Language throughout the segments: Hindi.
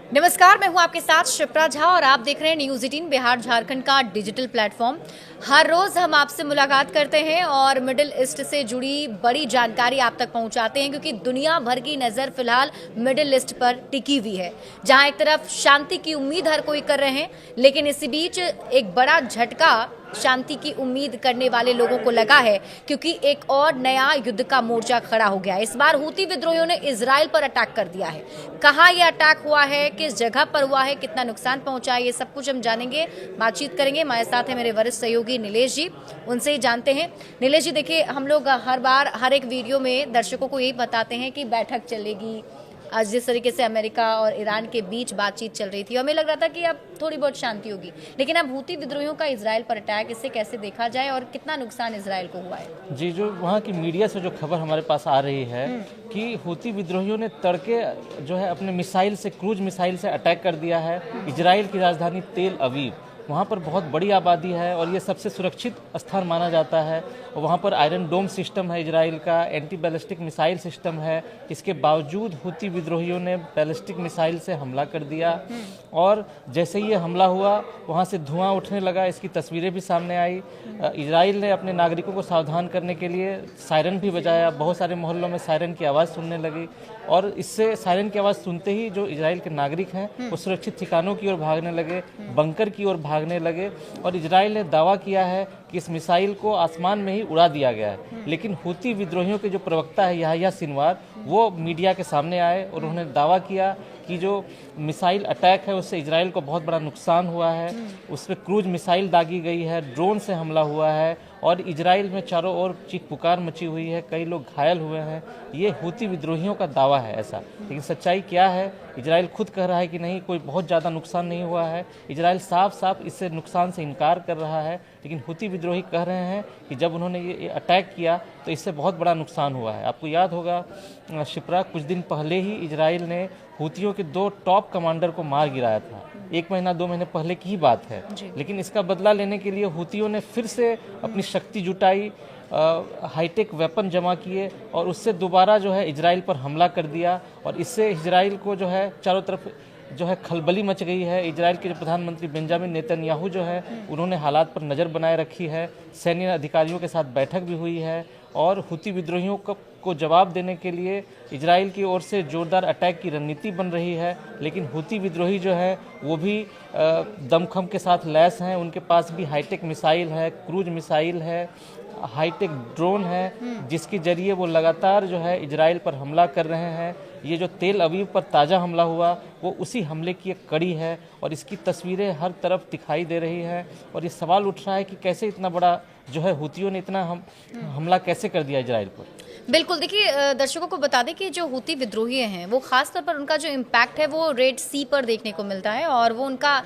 नमस्कार, मैं हूं आपके साथ शिप्रा झा और आप देख रहे हैं न्यूज़ 18 बिहार झारखंड का डिजिटल प्लेटफॉर्म। हर रोज हम आपसे मुलाकात करते हैं और मिडिल ईस्ट से जुड़ी बड़ी जानकारी आप तक पहुंचाते हैं, क्योंकि दुनिया भर की नज़र फिलहाल मिडिल ईस्ट पर टिकी हुई है, जहां एक तरफ शांति की उम्मीद हर कोई कर रहे हैं, लेकिन इसी बीच एक बड़ा झटका शांति की उम्मीद करने वाले लोगों को लगा है, क्योंकि एक और नया युद्ध का मोर्चा खड़ा हो गया है। इस बार हूती विद्रोहियों ने इजराइल पर अटैक कर दिया है। कहाँ ये अटैक हुआ है, किस जगह पर हुआ है, कितना नुकसान पहुंचा है, ये सब कुछ हम जानेंगे, बातचीत करेंगे। हमारे साथ है मेरे वरिष्ठ सहयोगी नीलेश जी, उनसे ही जानते हैं। नीलेश जी, देखिए, हम लोग हर बार हर एक वीडियो में दर्शकों को यही बताते हैं कि बैठक चलेगी। आज जिस तरीके से अमेरिका और ईरान के बीच बातचीत चल रही थी, हमें लग रहा था कि अब थोड़ी बहुत शांति होगी, लेकिन अब हूती विद्रोहियों का इजराइल पर अटैक, इसे कैसे देखा जाए और कितना नुकसान इजराइल को हुआ है? जी, जो वहाँ की मीडिया से जो खबर हमारे पास आ रही है कि हूती विद्रोहियों ने तड़के जो है अपने मिसाइल से, क्रूज मिसाइल से अटैक कर दिया है इजराइल की राजधानी तेल अवीव। वहाँ पर बहुत बड़ी आबादी है और ये सबसे सुरक्षित स्थान माना जाता है। और वहाँ पर आयरन डोम सिस्टम है इजराइल का, एंटी बैलिस्टिक मिसाइल सिस्टम है। इसके बावजूद हूती विद्रोहियों ने बैलिस्टिक मिसाइल से हमला कर दिया और जैसे ही ये हमला हुआ वहाँ से धुआं उठने लगा। इसकी तस्वीरें भी सामने आई। इजराइल ने अपने नागरिकों को सावधान करने के लिए सायरन भी बजाया। बहुत सारे मोहल्लों में सायरन की आवाज़ सुनने लगी और इससे सायरन की आवाज़ सुनते ही जो इजराइल के नागरिक हैं वो सुरक्षित ठिकानों की ओर भागने लगे, बंकर की ओर भागने लगे। और इजराइल ने दावा किया है कि इस मिसाइल को आसमान में ही उड़ा दिया गया है, लेकिन हूती विद्रोहियों के जो प्रवक्ता है याह्या सिनवार, वो मीडिया के सामने आए और उन्होंने दावा किया कि जो मिसाइल अटैक है उससे इजराइल को बहुत बड़ा नुकसान हुआ है। उस पर क्रूज मिसाइल दागी गई है, ड्रोन से हमला हुआ है और इजराइल में चारों ओर चीख पुकार मची हुई है, कई लोग घायल हुए हैं। ये हूती विद्रोहियों का दावा है ऐसा, लेकिन सच्चाई क्या है? इजराइल खुद कह रहा है कि नहीं, कोई बहुत ज़्यादा नुकसान नहीं हुआ है। इजराइल साफ साफ इससे नुकसान से इनकार कर रहा है, लेकिन हूती विद्रोही कह रहे हैं कि जब उन्होंने ये अटैक किया तो इससे बहुत बड़ा नुकसान हुआ है। आपको याद होगा शिप्रा, कुछ दिन पहले ही इजराइल ने हूतियों के 2 टॉप कमांडर को मार गिराया था। 1 महीना 2 महीने पहले की ही बात है, लेकिन इसका बदला लेने के लिए हूतियों ने फिर से अपनी शक्ति जुटाई, हाईटेक वेपन जमा किए और उससे दोबारा जो है इजराइल पर हमला कर दिया। और इससे इजराइल को जो है चारों तरफ जो है खलबली मच गई है। इजराइल के जो प्रधानमंत्री बेंजामिन नेतन्याहू जो है उन्होंने हालात पर नज़र बनाए रखी है। सैन्य अधिकारियों के साथ बैठक भी हुई है और हूती विद्रोहियों को जवाब देने के लिए इजराइल की ओर से जोरदार अटैक की रणनीति बन रही है। लेकिन हूती विद्रोही जो है वो भी दमखम के साथ लैस हैं। उनके पास भी हाईटेक मिसाइल है, क्रूज मिसाइल है, हाईटेक ड्रोन है, जिसके जरिए वो लगातार जो है इजराइल पर हमला कर रहे हैं। ये जो तेल अवीव पर ताज़ा हमला हुआ वो उसी हमले की एक कड़ी है और इसकी तस्वीरें हर तरफ दिखाई दे रही हैं। और ये सवाल उठ रहा है कि कैसे इतना बड़ा जो है हूतियों ने इतना हमला कैसे कर दिया इजराइल पर। बिल्कुल, देखिए, दर्शकों को बता दें कि जो हूती विद्रोही हैं वो खासतौर पर उनका जो इम्पैक्ट है वो रेड सी पर देखने को मिलता है और वो उनका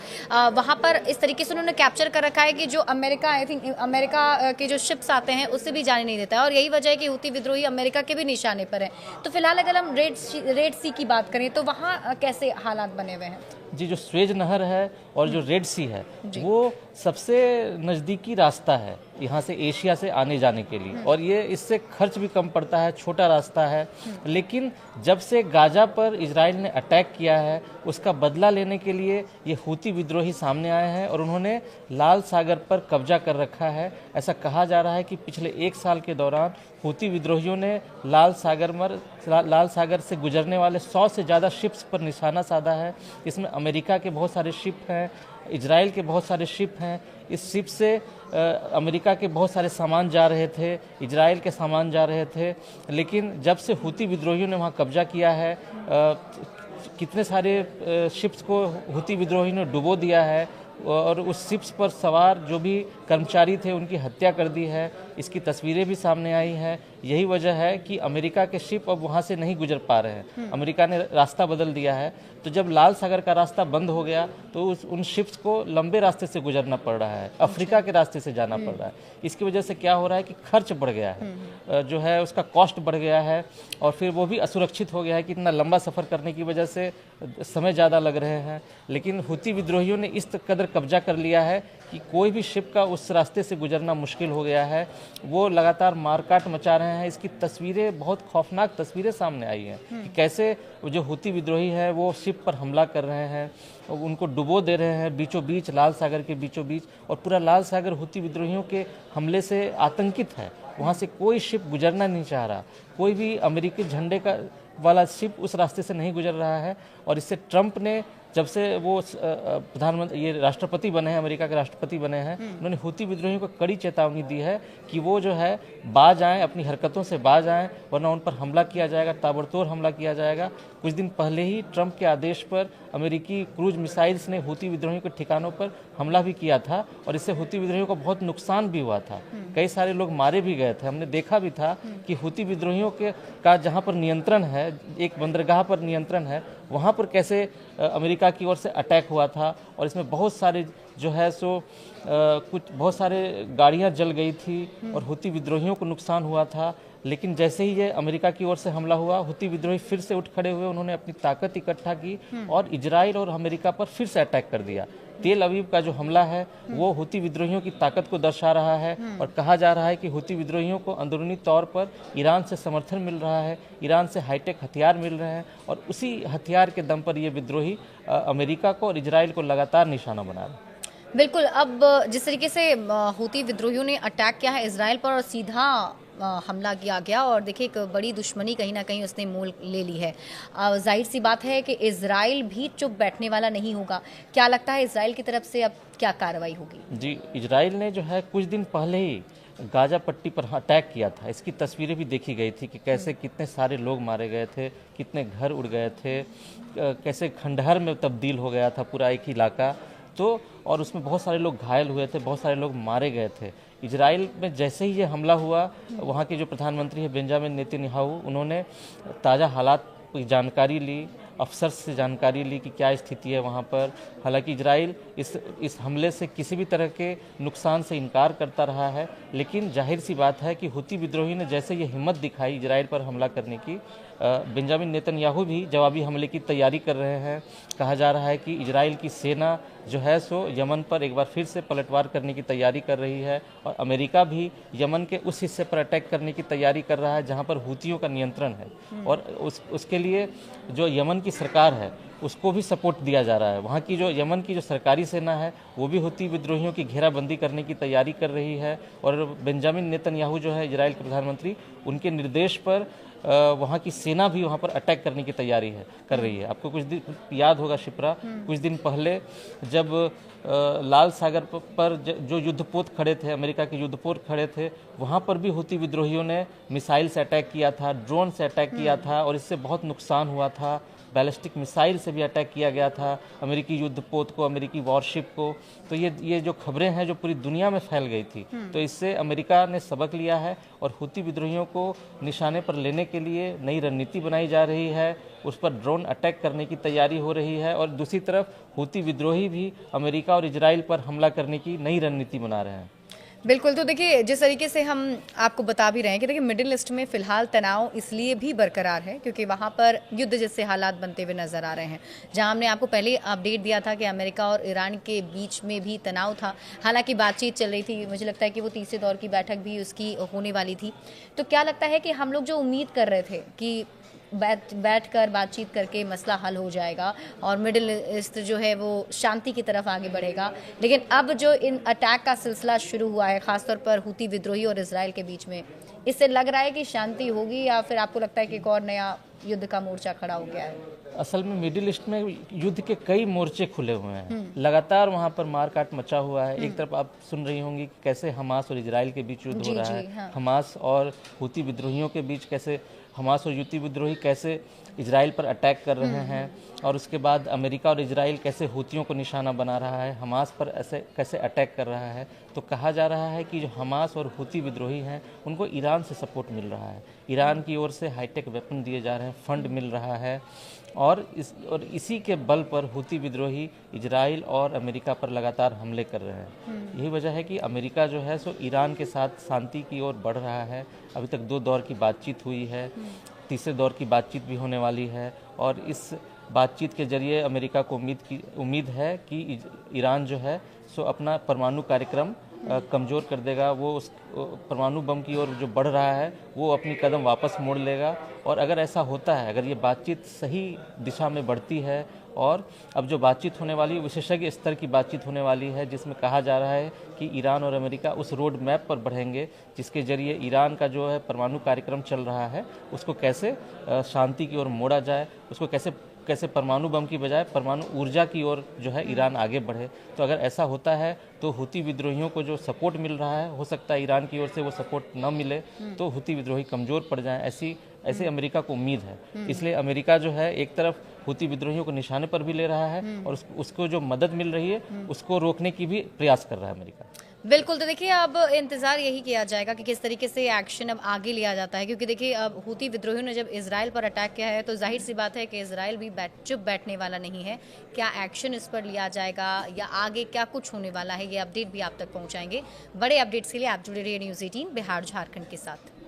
वहाँ पर इस तरीके से उन्होंने कैप्चर कर रखा है कि जो अमेरिका, आई थिंक अमेरिका के जो शिप्स आते हैं उससे भी जाने नहीं देता है। और यही वजह है कि हूती विद्रोही अमेरिका के भी निशाने पर है। तो फिलहाल अगर हम रेड सी की बात करें तो वहाँ कैसे हालात बने हुए हैं? जी, जो स्वेज नहर है और जो रेड सी है वो सबसे नज़दीकी रास्ता है यहाँ से एशिया से आने जाने के लिए, और ये इससे खर्च भी कम पड़ता है, छोटा रास्ता है। लेकिन जब से गाजा पर इजराइल ने अटैक किया है उसका बदला लेने के लिए ये हूती विद्रोही सामने आए हैं और उन्होंने लाल सागर पर कब्जा कर रखा है। ऐसा कहा जा रहा है कि पिछले 1 साल के दौरान हूती विद्रोहियों ने लाल सागर से गुजरने वाले 100 से ज़्यादा शिप्स पर निशाना साधा है। इसमें अमेरिका के बहुत सारे शिप हैं, इजराइल के बहुत सारे शिप हैं। इस शिप से अमेरिका के बहुत सारे सामान जा रहे थे, इजराइल के सामान जा रहे थे। लेकिन जब से हूती विद्रोहियों ने वहाँ कब्जा किया है, कितने सारे शिप्स को हूती विद्रोहियों ने डुबो दिया है और उस शिप्स पर सवार जो भी कर्मचारी थे उनकी हत्या कर दी है। इसकी तस्वीरें भी सामने आई हैं। यही वजह है कि अमेरिका के शिप अब वहाँ से नहीं गुजर पा रहे हैं। अमेरिका ने रास्ता बदल दिया है। तो जब लाल सागर का रास्ता बंद हो गया तो उन शिप्स को लंबे रास्ते से गुजरना पड़ रहा है, अफ्रीका के रास्ते से जाना पड़ रहा है। इसकी वजह से क्या हो रहा है कि खर्च बढ़ गया है, जो है उसका कॉस्ट बढ़ गया है और फिर वो भी असुरक्षित हो गया है कि इतना लंबा सफ़र करने की वजह से समय ज़्यादा लग रहे हैं। लेकिन हूती विद्रोहियों ने इस कदर कब्जा कर लिया है कि कोई भी शिप का उस रास्ते से गुजरना मुश्किल हो गया है। वो लगातार मारकाट मचा रहे हैं। इसकी तस्वीरें, बहुत खौफनाक तस्वीरें सामने आई हैं कि कैसे जो हूती विद्रोही है वो शिप पर हमला कर रहे हैं, उनको डुबो दे रहे हैं बीचों बीच, लाल सागर के बीचों बीच, और पूरा लाल सागर हूती विद्रोहियों के हमले से आतंकित है। वहाँ से कोई शिप गुजरना नहीं चाह रहा, कोई भी अमेरिकी झंडे का वाला शिप उस रास्ते से नहीं गुजर रहा है। और इससे ट्रंप ने, जब से वो प्रधानमंत्री, ये राष्ट्रपति बने हैं, अमेरिका के राष्ट्रपति बने हैं, उन्होंने हूती विद्रोहियों को कड़ी चेतावनी दी है कि वो जो है बाज आएँ, अपनी हरकतों से बाज आएँ, वरना उन पर हमला किया जाएगा, ताबड़तोड़ हमला किया जाएगा। कुछ दिन पहले ही ट्रंप के आदेश पर अमेरिकी क्रूज मिसाइल्स ने हूती विद्रोहियों के ठिकानों पर हमला भी किया था, और इससे हूती विद्रोहियों को बहुत नुकसान भी हुआ था। कई सारे लोग मारे भी गए थे। हमने देखा भी था कि हूती विद्रोहियों का जहाँ पर नियंत्रण है, एक बंदरगाह पर नियंत्रण है, वहाँ पर कैसे अमेरिका की ओर से अटैक हुआ था, और इसमें बहुत सारे जो है सो कुछ बहुत सारे गाड़ियाँ जल गई थी और हूती विद्रोहियों को नुकसान हुआ था। लेकिन जैसे ही ये अमेरिका की ओर से हमला हुआ, हूती विद्रोही फिर से उठ खड़े हुए, उन्होंने अपनी ताकत इकट्ठा की और इजराइल और अमेरिका पर फिर से अटैक कर दिया। तेल अवीव का जो हमला है वो हूती विद्रोहियों की ताकत को दर्शा रहा है, और कहा जा रहा है कि हूती विद्रोहियों को अंदरूनी तौर पर ईरान से समर्थन मिल रहा है, ईरान से हाईटेक हथियार मिल रहे हैं, और उसी हथियार के दम पर ये विद्रोही अमेरिका को और इजराइल को लगातार निशाना बना रहे हैं। बिल्कुल। अब जिस तरीके से हूती विद्रोहियों ने अटैक किया है इजराइल पर और सीधा हमला किया गया, और देखिए एक बड़ी दुश्मनी कहीं ना कहीं उसने मोल ले ली है। जाहिर सी बात है कि इजराइल भी चुप बैठने वाला नहीं होगा। क्या लगता है इजराइल की तरफ से अब क्या कार्रवाई होगी? जी, इजराइल ने जो है कुछ दिन पहले ही गाजा पट्टी पर अटैक किया था। इसकी तस्वीरें भी देखी गई थी कि कैसे कितने सारे लोग मारे गए थे, कितने घर उड़ गए थे, कैसे खंडहर में तब्दील हो गया था पूरा एक इलाका। तो और उसमें बहुत सारे लोग घायल हुए थे, बहुत सारे लोग मारे गए थे। इजराइल में जैसे ही ये हमला हुआ, वहाँ के जो प्रधानमंत्री है बेंजामिन नेतन्याहू, उन्होंने ताज़ा हालात की जानकारी ली, अफसर से जानकारी ली कि क्या स्थिति है वहाँ पर। हालांकि इजराइल इस हमले से किसी भी तरह के नुकसान से इनकार करता रहा है, लेकिन जाहिर सी बात है कि हूती विद्रोही ने जैसे ये हिम्मत दिखाई इजराइल पर हमला करने की, बेंजामिन नेतन्याहू भी जवाबी हमले की तैयारी कर रहे हैं। कहा जा रहा है कि इजराइल की सेना जो है सो यमन पर एक बार फिर से पलटवार करने की तैयारी कर रही है, और अमेरिका भी यमन के उस हिस्से पर अटैक करने की तैयारी कर रहा है जहां पर हूतियों का नियंत्रण है, और उसके लिए जो यमन की सरकार है उसको भी सपोर्ट दिया जा रहा है। वहाँ की जो यमन की जो सरकारी सेना है वो भी हूती विद्रोहियों की घेराबंदी करने की तैयारी कर रही है, और बेंजामिन नेतन्याहू जो है इजराइल के प्रधानमंत्री, उनके निर्देश पर वहाँ की सेना भी वहाँ पर अटैक करने की तैयारी कर रही है। आपको कुछ दिन याद होगा शिप्रा, कुछ दिन पहले जब लाल सागर पर जो युद्धपोत खड़े थे, अमेरिका के युद्धपोत खड़े थे, वहाँ पर भी हूती विद्रोहियों ने मिसाइल से अटैक किया था, ड्रोन से अटैक किया था, और इससे बहुत नुकसान हुआ था। बैलिस्टिक मिसाइल से भी अटैक किया गया था अमेरिकी युद्धपोत को, अमेरिकी वॉरशिप को। तो ये जो खबरें हैं जो पूरी दुनिया में फैल गई थी, तो इससे अमेरिका ने सबक लिया है और हूती विद्रोहियों को निशाने पर लेने के लिए नई रणनीति बनाई जा रही है, उस पर ड्रोन अटैक करने की तैयारी हो रही है, और दूसरी तरफ हूती विद्रोही भी अमेरिका और इजराइल पर हमला करने की नई रणनीति बना रहे हैं। बिल्कुल। तो देखिए जिस तरीके से हम आपको बता भी रहे हैं कि देखिए मिडिल ईस्ट में फिलहाल तनाव इसलिए भी बरकरार है क्योंकि वहाँ पर युद्ध जैसे हालात बनते हुए नजर आ रहे हैं। जहाँ हमने आपको पहले अपडेट दिया था कि अमेरिका और ईरान के बीच में भी तनाव था, हालांकि बातचीत चल रही थी, मुझे लगता है कि वो तीसरे दौर की बैठक भी उसकी होने वाली थी। तो क्या लगता है कि हम लोग जो उम्मीद कर रहे थे कि बैठकर बातचीत करके मसला हल हो जाएगा और मिडिल ईस्ट जो है वो शांति की तरफ आगे बढ़ेगा, लेकिन अब जो इन अटैक का सिलसिला शुरू हुआ है खासतौर पर हूती विद्रोही और इजराइल के बीच में, इससे लग रहा है कि शांति होगी या फिर आपको लगता है कि एक और नया युद्ध का मोर्चा खड़ा हो गया है? असल में मिडिल ईस्ट में युद्ध के कई मोर्चे खुले हुए हैं, लगातार वहाँ पर मारकाट मचा हुआ है। एक तरफ आप सुन रही होंगी कि कैसे हमास और इजराइल के बीच युद्ध हो रहा है, हाँ। हमास और हूती विद्रोहियों के बीच कैसे हमास और हूती विद्रोही कैसे इजराइल पर अटैक कर रहे हैं, और उसके बाद अमेरिका और इजराइल कैसे हूतियों को निशाना बना रहा है, हमास पर ऐसे कैसे अटैक कर रहा है। तो कहा जा रहा है कि जो हमास और हूती विद्रोही हैं उनको ईरान से सपोर्ट मिल रहा है, ईरान की ओर से हाईटेक वेपन दिए जा रहे हैं, फंड मिल रहा है, और इसी के बल पर हूती विद्रोही इजराइल और अमेरिका पर लगातार हमले कर रहे हैं। यही वजह है कि अमेरिका जो है सो ईरान के साथ शांति की ओर बढ़ रहा है। अभी तक 2 दौर की बातचीत हुई है, तीसरे दौर की बातचीत भी होने वाली है, और इस बातचीत के जरिए अमेरिका को उम्मीद है कि ईरान जो है सो अपना परमाणु कार्यक्रम कमज़ोर कर देगा, वो उस परमाणु बम की ओर जो बढ़ रहा है वो अपनी कदम वापस मोड़ लेगा। और अगर ऐसा होता है, अगर ये बातचीत सही दिशा में बढ़ती है, और अब जो बातचीत होने वाली है विशेषज्ञ स्तर की बातचीत होने वाली है, जिसमें कहा जा रहा है कि ईरान और अमेरिका उस रोड मैप पर बढ़ेंगे जिसके जरिए ईरान का जो है परमाणु कार्यक्रम चल रहा है उसको कैसे शांति की ओर मोड़ा जाए, उसको कैसे कैसे परमाणु बम की बजाय परमाणु ऊर्जा की ओर जो है ईरान आगे बढ़े। तो अगर ऐसा होता है तो हुती विद्रोहियों को जो सपोर्ट मिल रहा है, हो सकता है ईरान की ओर से वो सपोर्ट न मिले तो हुती विद्रोही कमज़ोर पड़ जाएं, ऐसे अमेरिका को उम्मीद है। इसलिए अमेरिका जो है एक तरफ हुती विद्रोहियों को निशाने पर भी ले रहा है और उसको जो मदद मिल रही है उसको रोकने की भी प्रयास कर रहा है अमेरिका। बिल्कुल, तो देखिए अब इंतज़ार यही किया जाएगा कि किस तरीके से एक्शन अब आगे लिया जाता है, क्योंकि देखिए अब हुती विद्रोहियों ने जब इजराइल पर अटैक किया है तो जाहिर सी बात है कि इजराइल भी चुप बैठने वाला नहीं है। क्या एक्शन इस पर लिया जाएगा या आगे क्या कुछ होने वाला है, ये अपडेट भी आप तक पहुंचाएंगे। बड़े अपडेट्स के लिए आप जुड़े रहिए न्यूज़ 18 बिहार झारखंड के साथ।